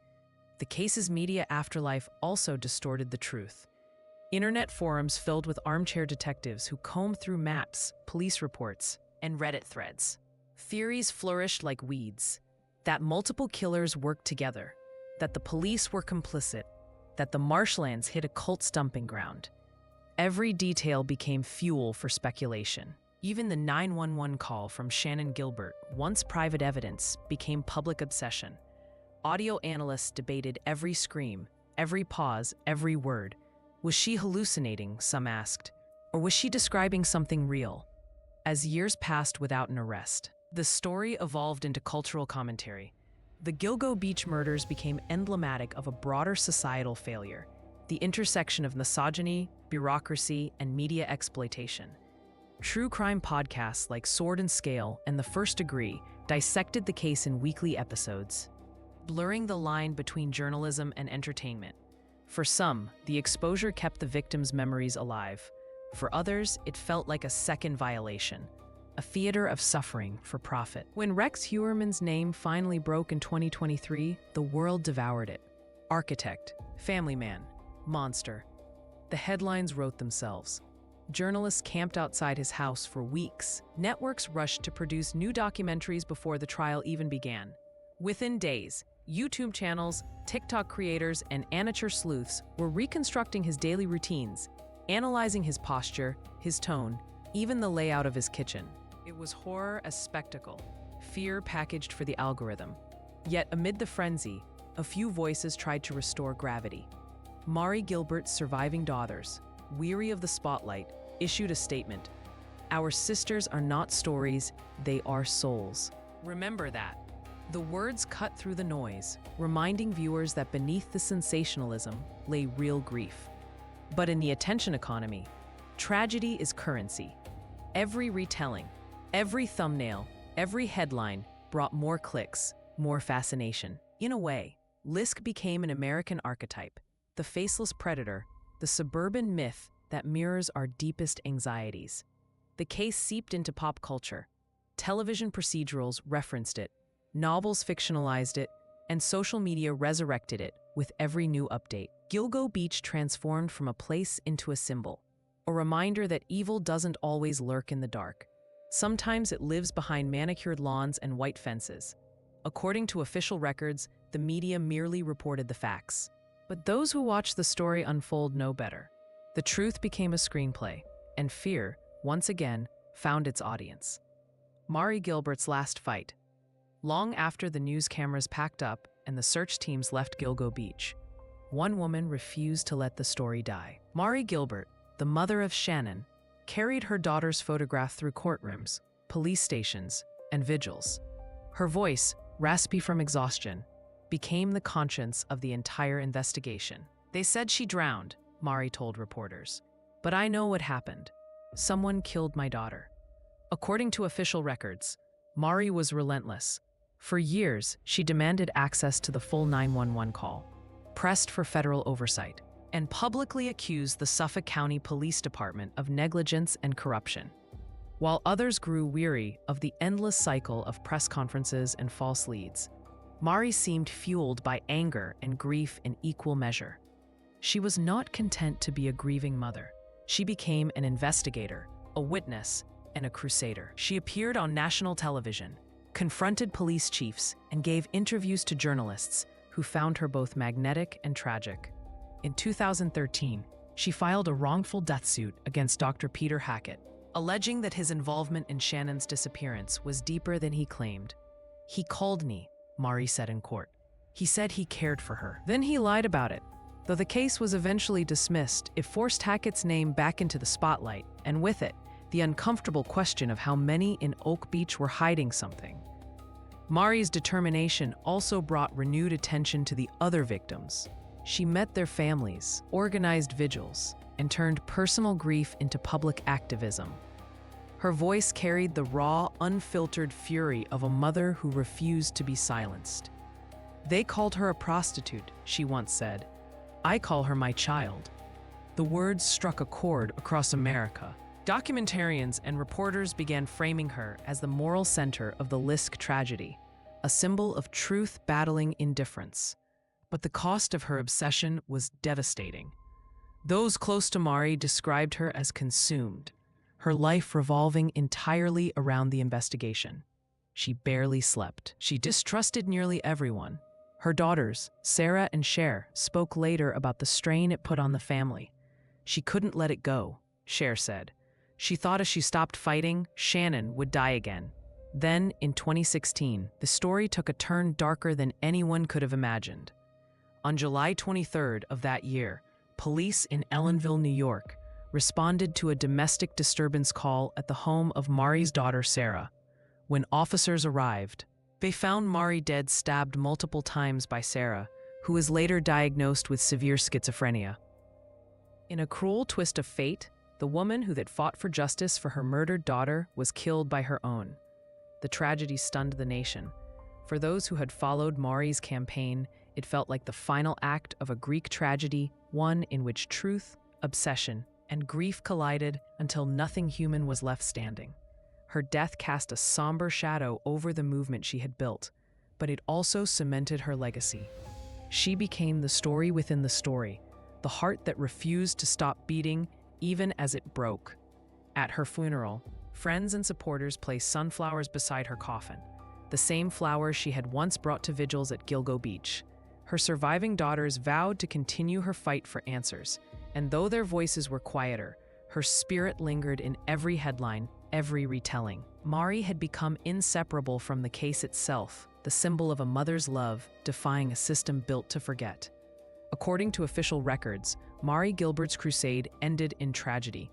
The case's media afterlife also distorted the truth. Internet forums filled with armchair detectives who combed through maps, police reports, and Reddit threads. Theories flourished like weeds: that multiple killers worked together, that the police were complicit, that the marshlands hid a cult stomping ground. Every detail became fuel for speculation. Even the 911 call from Shannan Gilbert, once private evidence, became public obsession. Audio analysts debated every scream, every pause, every word. Was she hallucinating, some asked, or was she describing something real? As years passed without an arrest, the story evolved into cultural commentary. The Gilgo Beach murders became emblematic of a broader societal failure, the intersection of misogyny, bureaucracy, and media exploitation. True crime podcasts like Sword and Scale and The First Degree dissected the case in weekly episodes, blurring the line between journalism and entertainment. For some, the exposure kept the victims' memories alive. For others, it felt like a second violation, a theater of suffering for profit. When Rex Heuermann's name finally broke in 2023, the world devoured it. Architect, family man, monster. The headlines wrote themselves. Journalists camped outside his house for weeks. Networks rushed to produce new documentaries before the trial even began. Within days, YouTube channels, TikTok creators, and amateur sleuths were reconstructing his daily routines, analyzing his posture, his tone, even the layout of his kitchen. It was horror as spectacle, fear packaged for the algorithm. Yet amid the frenzy, a few voices tried to restore gravity. Mari Gilbert's surviving daughters, weary of the spotlight, issued a statement. "Our sisters are not stories, they are souls." Remember that. The words cut through the noise, reminding viewers that beneath the sensationalism lay real grief. But in the attention economy, tragedy is currency. Every retelling, every thumbnail, every headline brought more clicks, more fascination. In a way, LISK became an American archetype, the faceless predator, the suburban myth that mirrors our deepest anxieties. The case seeped into pop culture. Television procedurals referenced it, novels fictionalized it, and social media resurrected it with every new update. Gilgo Beach transformed from a place into a symbol, a reminder that evil doesn't always lurk in the dark. Sometimes it lives behind manicured lawns and white fences. According to official records, the media merely reported the facts. But those who watched the story unfold know better. The truth became a screenplay, and fear, once again, found its audience. Mari Gilbert's last fight. Long after the news cameras packed up and the search teams left Gilgo Beach, one woman refused to let the story die. Mari Gilbert, the mother of Shannan, carried her daughter's photograph through courtrooms, police stations, and vigils. Her voice, raspy from exhaustion, became the conscience of the entire investigation. "They said she drowned," Mari told reporters. "But I know what happened. Someone killed my daughter." According to official records, Mari was relentless. For years, she demanded access to the full 911 call, pressed for federal oversight, and publicly accused the Suffolk County Police Department of negligence and corruption. While others grew weary of the endless cycle of press conferences and false leads, Mari seemed fueled by anger and grief in equal measure. She was not content to be a grieving mother. She became an investigator, a witness, and a crusader. She appeared on national television, confronted police chiefs, and gave interviews to journalists who found her both magnetic and tragic. In 2013, she filed a wrongful death suit against Dr. Peter Hackett, alleging that his involvement in Shannan's disappearance was deeper than he claimed. "He called me," Mari said in court. "He said he cared for her. Then he lied about it." Though the case was eventually dismissed, it forced Hackett's name back into the spotlight, and with it, the uncomfortable question of how many in Oak Beach were hiding something. Mari's determination also brought renewed attention to the other victims. She met their families, organized vigils, and turned personal grief into public activism. Her voice carried the raw, unfiltered fury of a mother who refused to be silenced. "They called her a prostitute," she once said. "I call her my child." The words struck a chord across America. Documentarians and reporters began framing her as the moral center of the LISK tragedy, a symbol of truth battling indifference. But the cost of her obsession was devastating. Those close to Mari described her as consumed, her life revolving entirely around the investigation. She barely slept. She distrusted nearly everyone. Her daughters, Sarah and Cher, spoke later about the strain it put on the family. "She couldn't let it go," Cher said. She thought as she stopped fighting, Shannan would die again. Then, in 2016, the story took a turn darker than anyone could have imagined. On July 23rd of that year, police in Ellenville, New York, responded to a domestic disturbance call at the home of Mari's daughter, Sarah. When officers arrived, they found Mari dead, stabbed multiple times by Sarah, who was later diagnosed with severe schizophrenia. In a cruel twist of fate, the woman who had fought for justice for her murdered daughter was killed by her own. The tragedy stunned the nation. For those who had followed Mari's campaign, it felt like the final act of a Greek tragedy, one in which truth, obsession, and grief collided until nothing human was left standing. Her death cast a somber shadow over the movement she had built, but it also cemented her legacy. She became the story within the story, the heart that refused to stop beating even as it broke. At her funeral, friends and supporters placed sunflowers beside her coffin, the same flowers she had once brought to vigils at Gilgo Beach. Her surviving daughters vowed to continue her fight for answers, and though their voices were quieter, her spirit lingered in every headline, every retelling. Mari had become inseparable from the case itself, the symbol of a mother's love defying a system built to forget. According to official records, Mari Gilbert's crusade ended in tragedy,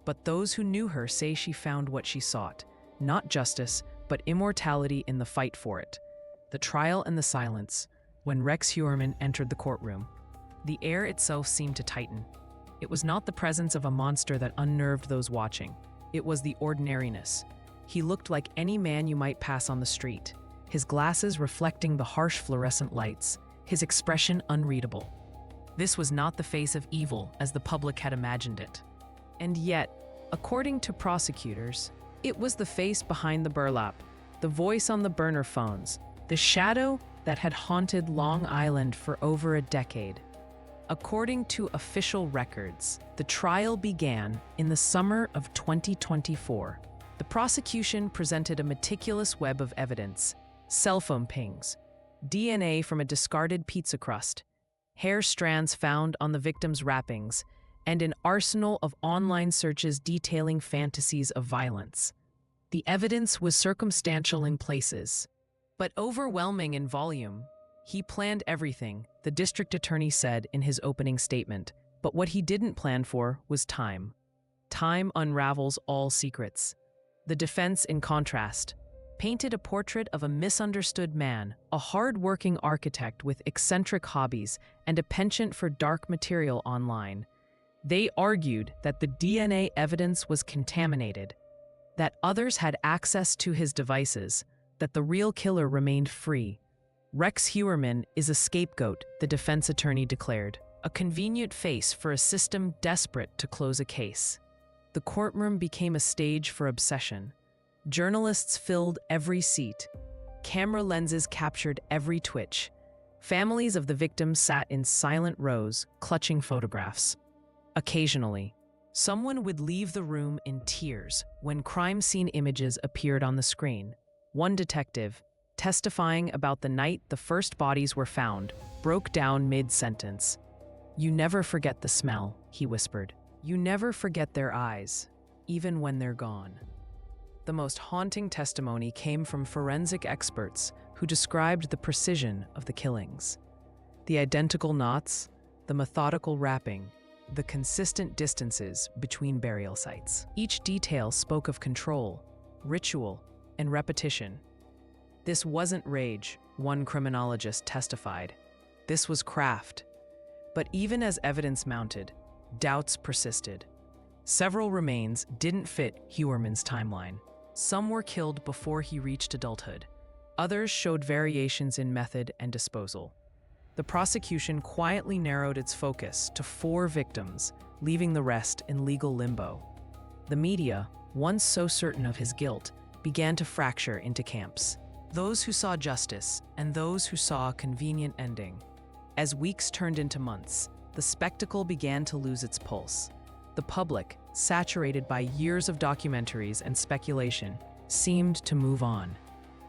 but those who knew her say she found what she sought, not justice, but immortality in the fight for it. The trial and the silence. When Rex Heuermann entered the courtroom, the air itself seemed to tighten. It was not the presence of a monster that unnerved those watching. It was the ordinariness. He looked like any man you might pass on the street, his glasses reflecting the harsh fluorescent lights, his expression unreadable. This was not the face of evil as the public had imagined it. And yet, according to prosecutors, it was the face behind the burlap, the voice on the burner phones, the shadow that had haunted Long Island for over a decade. According to official records, the trial began in the summer of 2024. The prosecution presented a meticulous web of evidence: cell phone pings, DNA from a discarded pizza crust, hair strands found on the victim's wrappings, and an arsenal of online searches detailing fantasies of violence. The evidence was circumstantial in places, but overwhelming in volume. He planned everything, the district attorney said in his opening statement, but what he didn't plan for was time. Time unravels all secrets. The defense, in contrast, painted a portrait of a misunderstood man, a hard-working architect with eccentric hobbies and a penchant for dark material online. They argued that the DNA evidence was contaminated, that others had access to his devices, that the real killer remained free. Rex Heuermann is a scapegoat, the defense attorney declared, a convenient face for a system desperate to close a case. The courtroom became a stage for obsession. Journalists filled every seat. Camera lenses captured every twitch. Families of the victims sat in silent rows, clutching photographs. Occasionally, someone would leave the room in tears when crime scene images appeared on the screen. One detective, testifying about the night the first bodies were found, broke down mid-sentence. "You never forget the smell," he whispered. "You never forget their eyes, even when they're gone." The most haunting testimony came from forensic experts who described the precision of the killings. The identical knots, the methodical wrapping, the consistent distances between burial sites. Each detail spoke of control, ritual, and repetition. This wasn't rage, one criminologist testified. This was craft. But even as evidence mounted, doubts persisted. Several remains didn't fit Heuermann's timeline. Some were killed before he reached adulthood. Others showed variations in method and disposal. The prosecution quietly narrowed its focus to 4 victims, leaving the rest in legal limbo. The media, once so certain of his guilt, began to fracture into camps. Those who saw justice and those who saw a convenient ending. As weeks turned into months, the spectacle began to lose its pulse. The public, saturated by years of documentaries and speculation, seemed to move on.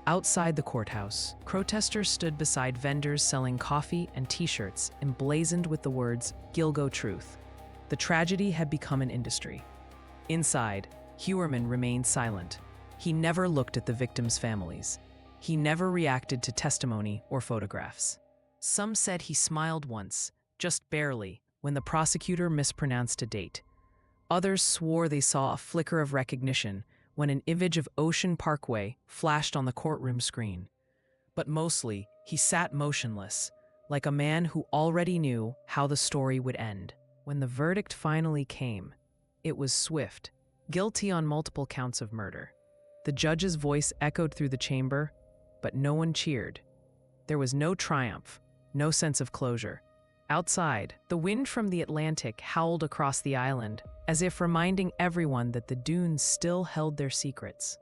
Outside the courthouse, protesters stood beside vendors selling coffee and t-shirts emblazoned with the words "Gilgo Truth." The tragedy had become an industry. Inside, Heuermann remained silent. He never looked at the victims' families. He never reacted to testimony or photographs. Some said he smiled once, just barely, when the prosecutor mispronounced a date. Others swore they saw a flicker of recognition when an image of Ocean Parkway flashed on the courtroom screen. But mostly, he sat motionless, like a man who already knew how the story would end. When the verdict finally came, it was swift, guilty on multiple counts of murder. The judge's voice echoed through the chamber, but no one cheered. There was no triumph, no sense of closure. Outside, the wind from the Atlantic howled across the island, as if reminding everyone that the dunes still held their secrets.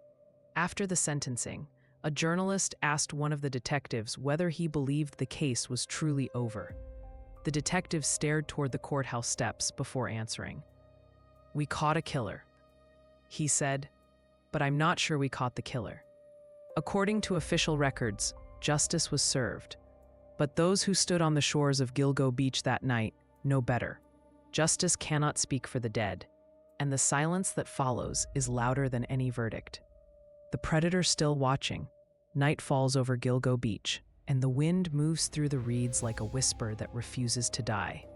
After the sentencing, a journalist asked one of the detectives whether he believed the case was truly over. The detective stared toward the courthouse steps before answering. "We caught a killer," he said, "but I'm not sure we caught the killer." According to official records, justice was served. But those who stood on the shores of Gilgo Beach that night know better. Justice cannot speak for the dead, and the silence that follows is louder than any verdict. The predator's still watching. Night falls over Gilgo Beach, and the wind moves through the reeds like a whisper that refuses to die.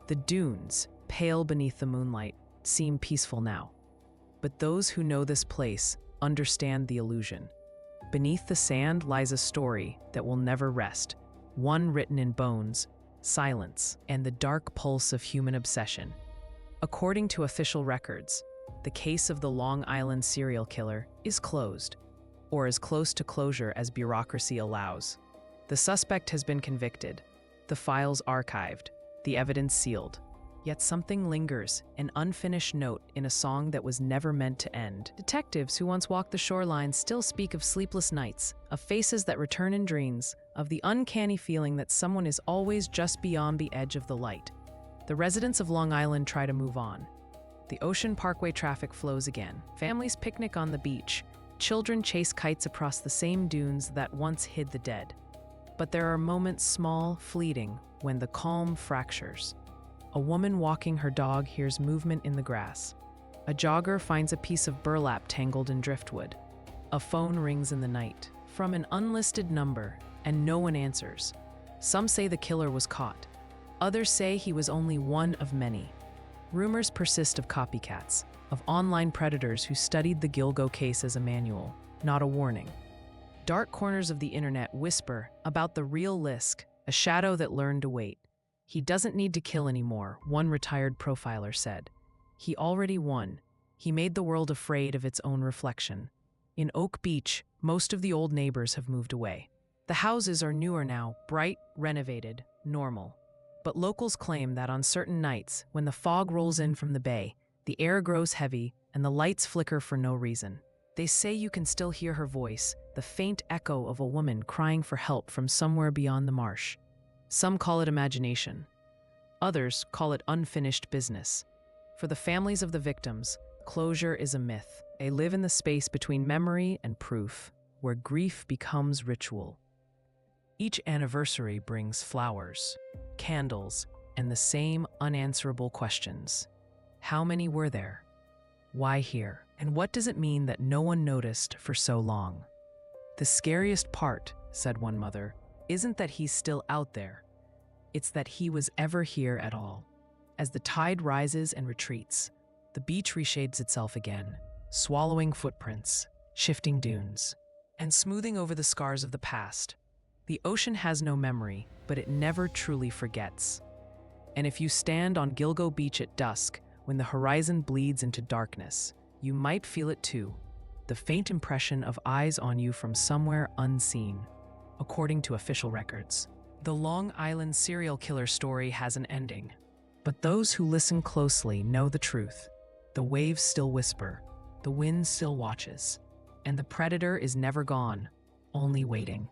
The dunes, pale beneath the moonlight, seem peaceful now. But those who know this place understand the illusion. Beneath the sand lies a story that will never rest, one written in bones, silence, and the dark pulse of human obsession. According to official records, the case of the Long Island serial killer is closed, or as close to closure as bureaucracy allows. The suspect has been convicted, the files archived, the evidence sealed. Yet something lingers, an unfinished note in a song that was never meant to end. Detectives who once walked the shoreline still speak of sleepless nights, of faces that return in dreams, of the uncanny feeling that someone is always just beyond the edge of the light. The residents of Long Island try to move on. The Ocean Parkway traffic flows again. Families picnic on the beach. Children chase kites across the same dunes that once hid the dead. But there are moments small, fleeting, when the calm fractures. A woman walking her dog hears movement in the grass. A jogger finds a piece of burlap tangled in driftwood. A phone rings in the night from an unlisted number, and no one answers. Some say the killer was caught. Others say he was only one of many. Rumors persist of copycats, of online predators who studied the Gilgo case as a manual, not a warning. Dark corners of the internet whisper about the real LISK, a shadow that learned to wait. "He doesn't need to kill anymore," one retired profiler said. "He already won. He made the world afraid of its own reflection." In Oak Beach, most of the old neighbors have moved away. The houses are newer now, bright, renovated, normal. But locals claim that on certain nights, when the fog rolls in from the bay, the air grows heavy and the lights flicker for no reason. They say you can still hear her voice, the faint echo of a woman crying for help from somewhere beyond the marsh. Some call it imagination. Others call it unfinished business. For the families of the victims, closure is a myth. They live in the space between memory and proof, where grief becomes ritual. Each anniversary brings flowers, candles, and the same unanswerable questions. How many were there? Why here? And what does it mean that no one noticed for so long? "The scariest part," said one mother, "isn't that he's still out there. It's that he was ever here at all." As the tide rises and retreats, the beach reshades itself again, swallowing footprints, shifting dunes, and smoothing over the scars of the past. The ocean has no memory, but it never truly forgets. And if you stand on Gilgo Beach at dusk, when the horizon bleeds into darkness, you might feel it too, the faint impression of eyes on you from somewhere unseen. According to official records, the Long Island serial killer story has an ending. But those who listen closely know the truth. The waves still whisper, the wind still watches, and the predator is never gone, only waiting.